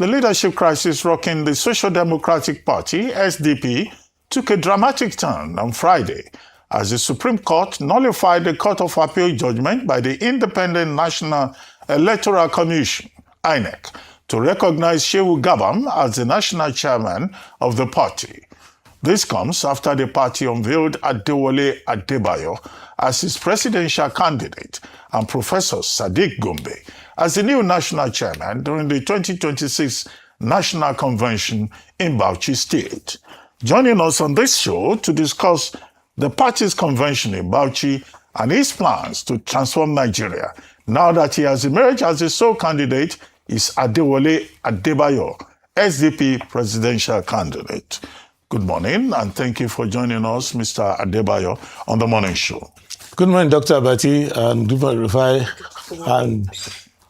The leadership crisis rocking the Social Democratic Party, SDP, took a dramatic turn on Friday as the Supreme Court nullified the Court of Appeal judgment by the Independent National Electoral Commission, INEC, to recognize Shehu Gabam as the national chairman of the party. This comes after the party unveiled Adebayo as its presidential candidate and Professor Sadiq Gombe as the new national chairman during the 2026 National Convention in Bauchi State. Joining us on this show to discuss the party's convention in Bauchi and his plans to transform Nigeria now that he has emerged as the sole candidate is Adebayo, SDP presidential candidate. Good morning, and thank you for joining us, Mr. Adebayo, on the morning show. Good morning, Dr. Abati, and good morning, Rufai, and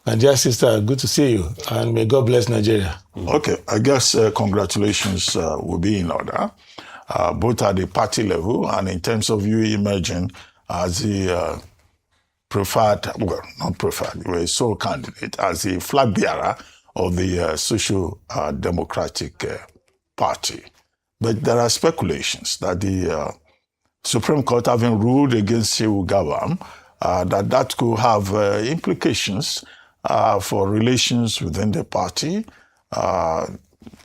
my dear sister. Good to see you, and may God bless Nigeria. Okay, I guess congratulations will be in order, both at the party level and in terms of you emerging as the preferred, well, not preferred, you were a sole candidate, as the flag bearer of the Social Democratic Party. But there are speculations that the Supreme Court, having ruled against Shehu Gabam, that could have implications for relations within the party. But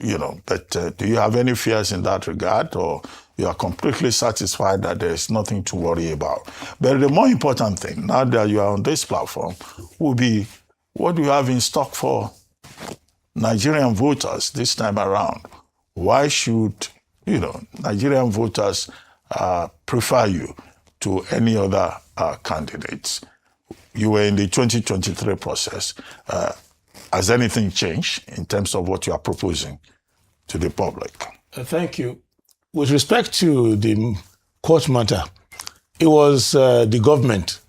do you have any fears in that regard, or you are completely satisfied that there is nothing to worry about? But the more important thing, now that you are on this platform, will be what do you have in stock for Nigerian voters this time around? Why should Nigerian voters prefer you to any other candidates? You were in the 2023 process. Has anything changed in terms of what you are proposing to the public? Thank you. With respect to the court matter, it was the government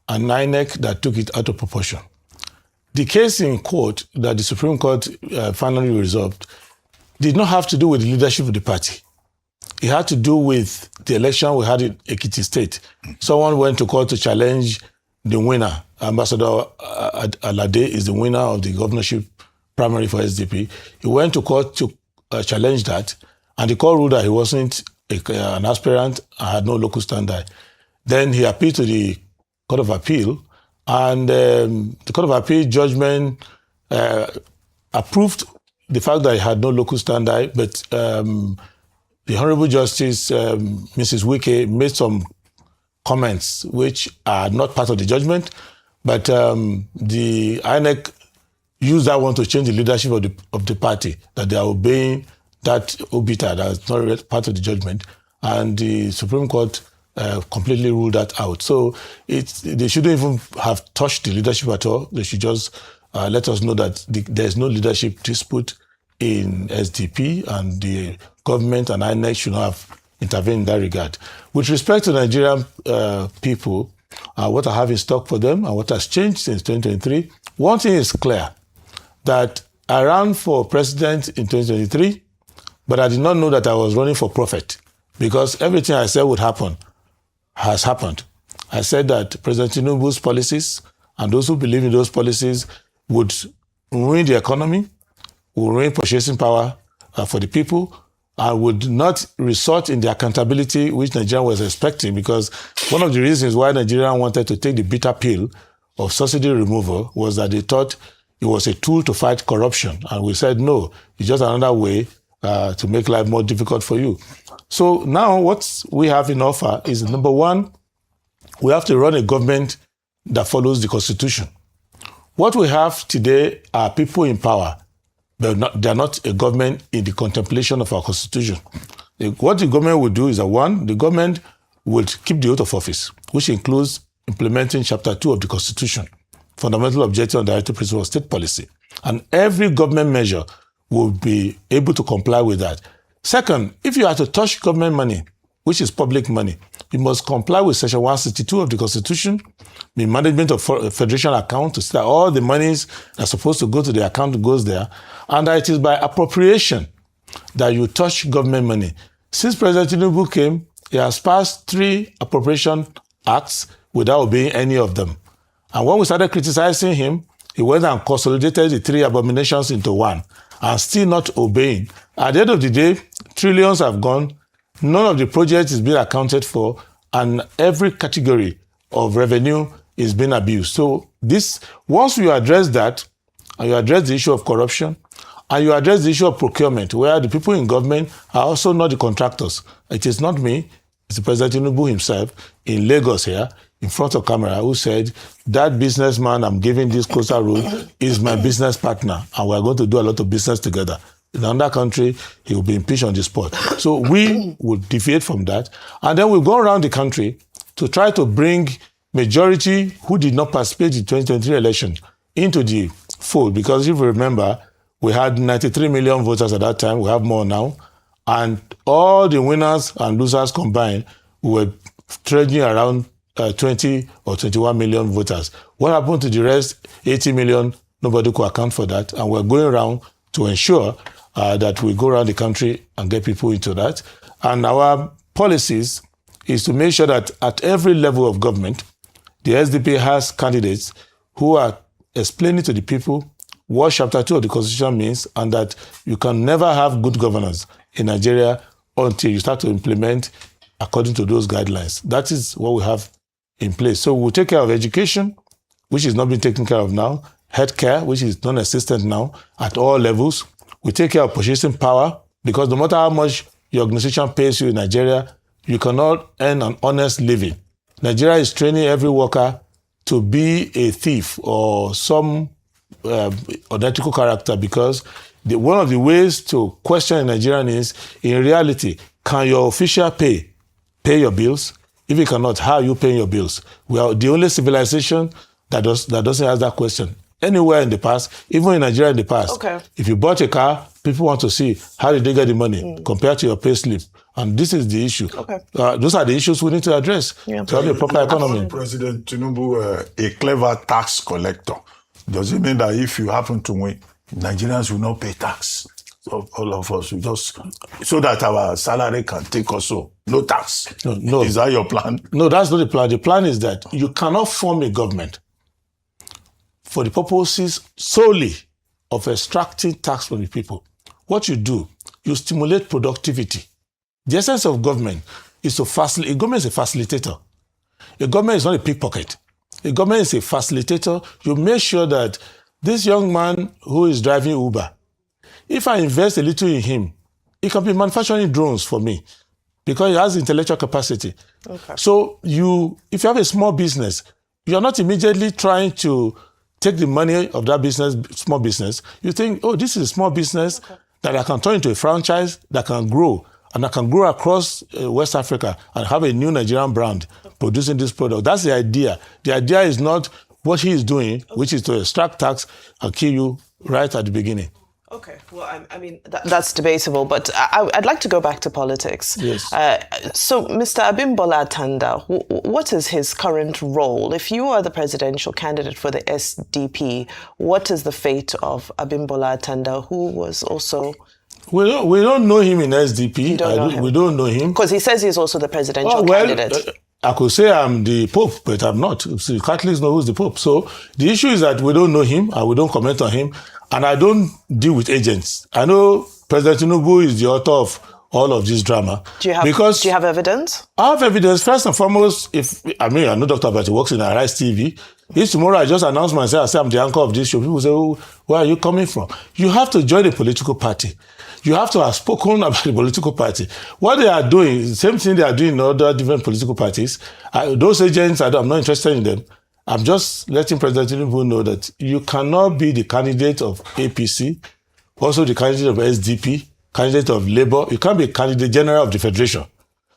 and INEC that took it out of proportion. The case in court that the Supreme Court finally resolved did not have to do with the leadership of the party. It had to do with the election we had in Ekiti State. Someone went to court to challenge the winner. Ambassador Alade is the winner of the governorship primary for SDP. He went to court to challenge that, and the court ruled that he wasn't an aspirant and had no local standard. Then he appealed to the Court of Appeal, and the Court of Appeal judgment approved the fact that he had no local standard, but the Honorable Justice, Mrs. Wike, made some comments which are not part of the judgment, but the INEC used that one to change the leadership of the party, that they are obeying that obiter that's not part of the judgment, and the Supreme Court completely ruled that out. So they shouldn't even have touched the leadership at all. They should just let us know that there's no leadership dispute in SDP, and the government and INEC should not have intervened in that regard. With respect to Nigerian people, what I have in stock for them and what has changed since 2023, one thing is clear, that I ran for president in 2023, but I did not know that I was running for profit, because everything I said would happen has happened. I said that President Tinubu's policies and those who believe in those policies would ruin the economy, will ruin purchasing power for the people, and would not resort in the accountability which Nigeria was expecting, because one of the reasons why Nigeria wanted to take the bitter pill of subsidy removal was that they thought it was a tool to fight corruption. And we said, no, it's just another way to make life more difficult for you. So now what we have in offer is, number one, we have to run a government that follows the Constitution. What we have today are people in power, but they are not a government in the contemplation of our Constitution. What the government will do is that, one, the government will keep the oath of office, which includes implementing Chapter 2 of the Constitution, fundamental objective and directive principle of state policy. And every government measure will be able to comply with that. Second, if you are to touch government money, which is public money, you must comply with Section 162 of the Constitution, the management of federation account, to say that all the monies that are supposed to go to the account goes there, and that it is by appropriation that you touch government money. Since President Tinubu came, he has passed 3 appropriation acts without obeying any of them. And when we started criticizing him, he went and consolidated the 3 abominations into one. and still not obeying. At the end of the day, trillions have gone. None of the projects is being accounted for, and every category of revenue is being abused. So once you address that, and you address the issue of corruption, and you address the issue of procurement, where the people in government are also not the contractors. It is not me, it's the President Tinubu himself in Lagos here, in front of camera, who said, that businessman I'm giving this coastal road is my business partner, and we're going to do a lot of business together. In another country, he will be impeached on the spot. So we will deviate from that, and then we'll go around the country to try to bring majority who did not participate in the 2023 election into the fold. Because if you remember, we had 93 million voters at that time. We have more now. And all the winners and losers combined, we were trading around 20 or 21 million voters. What happened to the rest, 80 million? Nobody could account for that. And we're going around to ensure that we go around the country and get people into that. And our policies is to make sure that at every level of government, the SDP has candidates who are explaining to the people what Chapter 2 of the Constitution means, and that you can never have good governance in Nigeria until you start to implement according to those guidelines. That is what we have in place. So we'll take care of education, which is not being taken care of now, healthcare, which is non-existent now at all levels. We take care of purchasing power, because no matter how much your organization pays you in Nigeria, you cannot earn an honest living. Nigeria is training every worker to be a thief or some unethical character, because one of the ways to question a Nigerian is, in reality, can your official pay your bills? If you cannot, how are you paying your bills? We are the only civilization that doesn't ask that question. Anywhere in the past, even in Nigeria in the past, if you bought a car, people want to see how did they get the money compared to your pay slip. And this is the issue. Those are the issues we need to address to have a proper economy. President Tinubu, a clever tax collector. Does it mean that if you happen to win, Nigerians will not pay tax? So all of us will just, so that our salary can take us so. No tax. No. Is that your plan? No, that's not the plan. The plan is that you cannot form a government for the purposes solely of extracting tax from the people. What you do, you stimulate productivity. The essence of government is to facilitate. A government is a facilitator. A government is not a pickpocket. A government is a facilitator. You make sure that this young man who is driving Uber, if I invest a little in him, he can be manufacturing drones for me because he has intellectual capacity. So if you have a small business, you're not immediately trying to take the money of that business, small business. You think, oh, this is a small business that I can turn into a franchise that can grow. And I can grow across West Africa and have a new Nigerian brand producing this product. That's the idea. The idea is not what he is doing, which is to extract tax and kill you right at the beginning. Okay, well, I mean, that's debatable, but I'd like to go back to politics. Yes. So, Mr. Abimbola Tanda, what is his current role? If you are the presidential candidate for the SDP, what is the fate of Abimbola Tanda, who was also... We don't know him in SDP. We don't know him. Because he says he's also the presidential candidate. I could say I'm the Pope, but I'm not. So Catholics know who's the Pope. So the issue is that we don't know him and we don't comment on him. And I don't deal with agents. I know President Tinubu is the author of all of this drama. Do you have evidence? I have evidence. First and foremost, I know Dr. Abati works in Arise TV. If tomorrow I just announce myself, I say I'm the anchor of this show, people say, oh, where are you coming from? You have to join a political party. You have to have spoken about the political party. What they are doing is the same thing they are doing in other different political parties. Those agents, I'm not interested in them. I'm just letting President Tinubu know that you cannot be the candidate of APC, also the candidate of SDP, candidate of Labour. You can't be a candidate general of the Federation.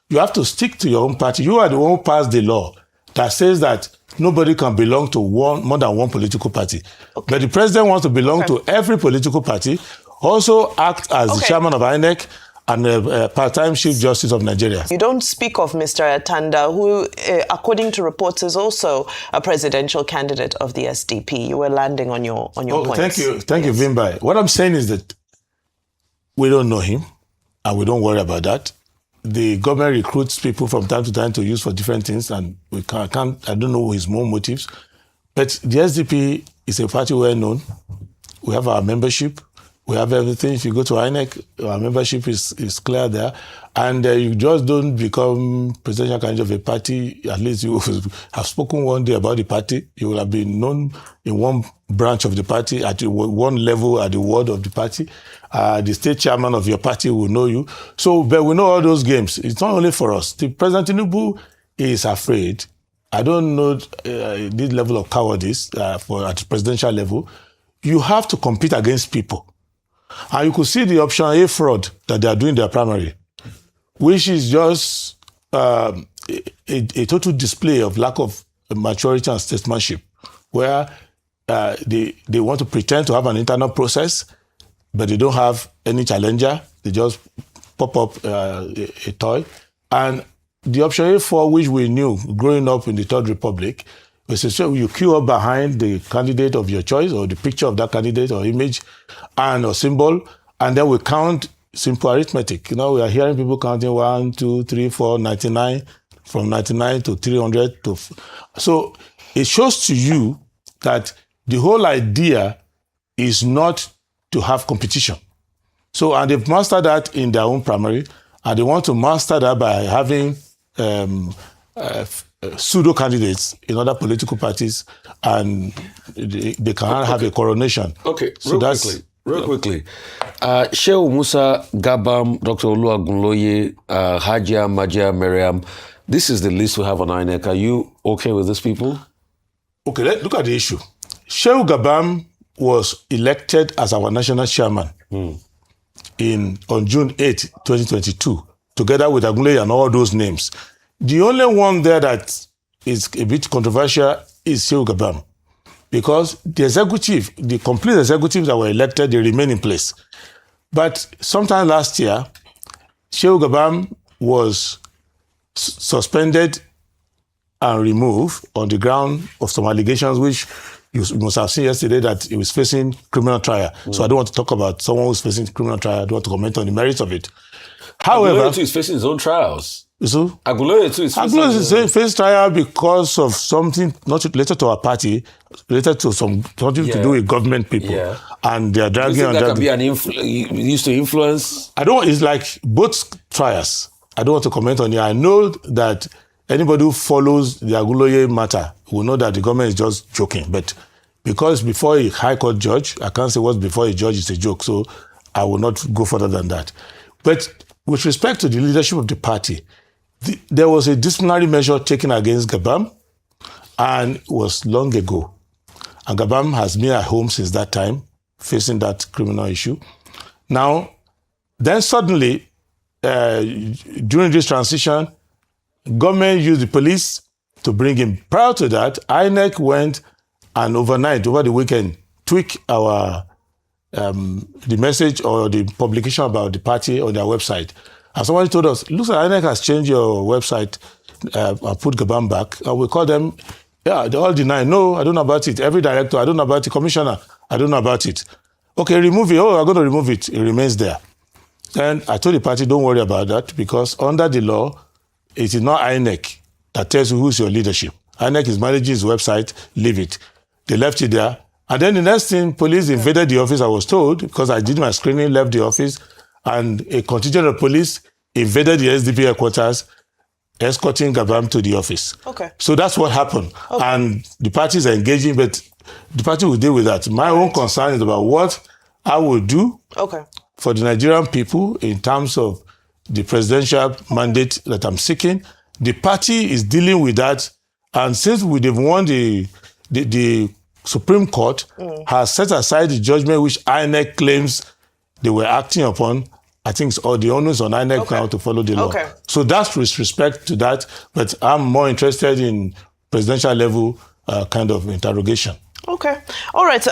You have to stick to your own party. You are the one who passed the law that says that nobody can belong to more than one political party. But the president wants to belong to every political party, also act as the chairman of INEC and a part-time Chief Justice of Nigeria. You don't speak of Mr. Tanda, who, according to reports, is also a presidential candidate of the SDP. You were landing on your points. Thank you, Vimbai. What I'm saying is that we don't know him, and we don't worry about that. The government recruits people from time to time to use for different things, and I don't know his more motives. But the SDP is a party well known. We have our membership. We have everything. If you go to INEC, our membership is clear there. And you just don't become presidential candidate of a party. At least you have spoken one day about the party. You will have been known in one branch of the party, at one level at the ward of the party. The state chairman of your party will know you. So, but we know all those games. It's not only for us. The President Tinubu is afraid. I don't know this level of cowardice at the presidential level. You have to compete against people. And you could see the option A fraud that they are doing their primary, which is just a total display of lack of maturity and statesmanship, where they want to pretend to have an internal process, but they don't have any challenger. They just pop up a toy. And the option A for which we knew growing up in the Third Republic, so you queue up behind the candidate of your choice or the picture of that candidate or image and or symbol, and then we count simple arithmetic. We are hearing people counting 1, 2, 3, 4, 99, from 99 to 300. So it shows to you that the whole idea is not to have competition. So, and they've mastered that in their own primary, and they want to master that by having pseudo candidates in other political parties, and they can have a coronation. Okay, so real quickly. Shehu Musa, Gabam, Dr. Oluwagunloye, Hajia, Majia, Miriam. This is the list we have on INEC. Are you okay with these people? Okay, let's look at the issue. Shehu Gabam was elected as our national chairman on June 8, 2022, together with Agunloye and all those names. The only one there that is a bit controversial is Shehu Gabam, because the complete executives that were elected, they remain in place. But sometime last year, Shehu Gabam was suspended and removed on the ground of some allegations, which you must have seen yesterday that he was facing criminal trial. So I don't want to talk about someone who's facing criminal trial. I don't want to comment on the merits of it. However, Aguilar too is facing his own trials. So Aguilar too is facing trial because of something not related to our party, related to something to do with government people, and they are dragging. That can be used to influence. It's like both trials. I don't want to comment on it. I know that anybody who follows the Aguilar matter will know that the government is just joking. But because before a high court judge, I can't say what's before a judge is a joke. So I will not go further than that. But with respect to the leadership of the party, there was a disciplinary measure taken against Gabam, and it was long ago. And Gabam has been at home since that time, facing that criminal issue. Now, then suddenly, during this transition, government used the police to bring him. Prior to that, INEC went and overnight, over the weekend, tweak the message or the publication about the party on their website. And somebody told us, looks like INEC has changed your website and put Gabam back. And we call them, they all deny. No, I don't know about it. Every director, I don't know about it. Commissioner, I don't know about it. Okay, remove it. Oh, I'm going to remove it. It remains there. And I told the party, don't worry about that, because under the law, it is not INEC that tells you who's your leadership. INEC is managing his website, leave it. They left it there. And then the next thing, police invaded the office, I was told, because I did my screening, left the office, and a contingent of police invaded the SDP headquarters, escorting Gabam to the office. Okay. So that's what happened. Okay. And the party is engaging, but the party will deal with that. My own concern is about what I will do for the Nigerian people in terms of the presidential mandate that I'm seeking. The party is dealing with that. And since they've won the Supreme Court has set aside the judgment which INEC claims they were acting upon, I think it's all the onus on INEC now to follow the law. Okay. So that's with respect to that, but I'm more interested in presidential level kind of interrogation. Okay. All right.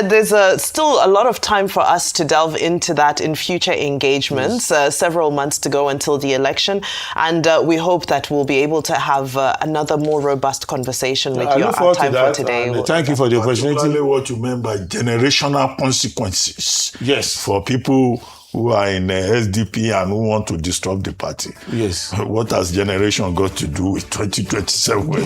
There's still a lot of time for us to delve into that in future engagements, several months to go until the election. And we hope that we'll be able to have another more robust conversation with you. Our time for today. Thank you for the opportunity. Particularly what you meant by generational consequences. Yes. For people who are in SDP and who want to disrupt the party. Yes. What has generation got to do with 2027? Because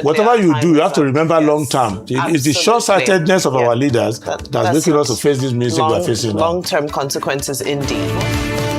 whatever you do, you have to remember long term. It's the short-sightedness of our leaders that's making us to face this music we're facing now. Long-term consequences indeed.